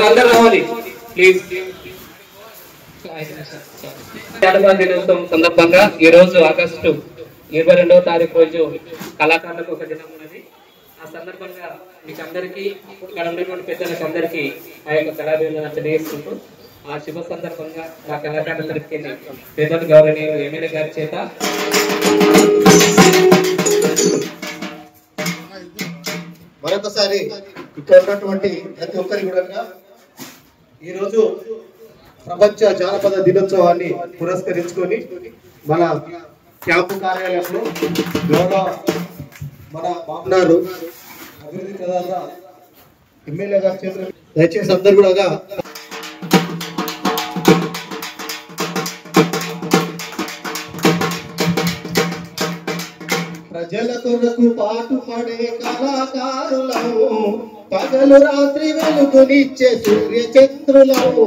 అందరూ రావాలి ప్లీజ్. జానపద దినోత్సవం సందర్భంగా ఈ రోజు ఆగస్టు 22వ తారీఖు రోజు కళాకారులకు ఒక దినం ఉన్నది. ఆ సందర్భంగా మీకు అందరికీ ఇక్కడ ఉన్నటువంటి పెద్దలకు అందరికీ ఆ యొక్క కళాభివందన తెలియజేసుకుంటూ ఆ శుభ సందర్భంగా మా కళాకారుల తరఫుకి పెద్దలు గౌరవనీయులు ఎమ్మెల్యే గారి చేత మరొకసారి ఇక్కడ ఉన్నటువంటి ప్రతి ఒక్కరి కూడా ఈరోజు ప్రపంచ జానపద దినోత్సవాన్ని పురస్కరించుకొని మన క్యాంపు కార్యాలయంలో గౌరవ మన మామనారు అభివృద్ధి ప్రధాన ఎమ్మెల్యే గారి చేతులు దయచేసి అందరు కూడా ప్రజల కొరకు పాటుపడే కళాకారులము, పగలు రాత్రి వెలుగునిచ్చే సూర్య చంద్రులము.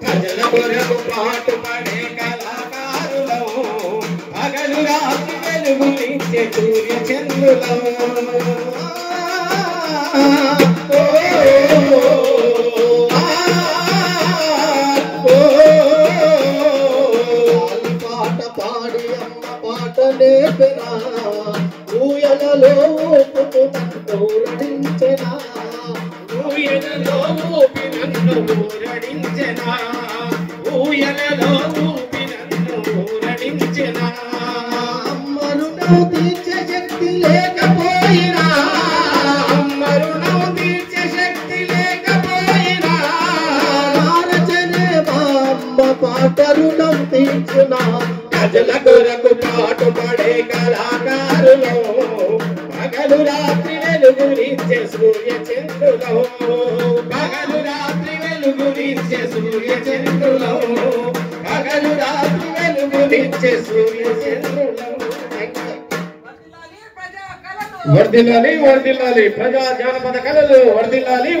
ప్రజల కొరకు పాటుపడే కళాకారులము, పగలు రాత్రి వెలుగునిచ్చే సూర్య చంద్రులము. పాట పాడి అమ్మ పాట నేర్పినా, ఊయలలో ఊపుతూ ఊరడించెనా, ఊయలలో ఊపి నన్ను ఊరడించెనా, ఊయలలో ఊపి నన్ను ఊరడించెనా. అమ్మను తీర్చే శక్తి లేకపోయినా, అమ్మను తీర్చే శక్తి లేకపోయినా, నారచనే అమ్మ పాట రుణం తీర్చునా. ప్రజల కొరకు పాటుపడే కళాకారులు, పగలు రాత్రి వెలుగునిచ్చే సూర్య చంద్రులు, పగలు రాత్రి వెలుగునిచ్చే సూర్య చంద్రులు, పగలు రాత్రి వెలుగునిచ్చే సూర్య చంద్రులు. వర్ధిల్లాలి వర్ధిల్లాలి ప్రజా జానపద కళలు వర్ధిల్లాలి.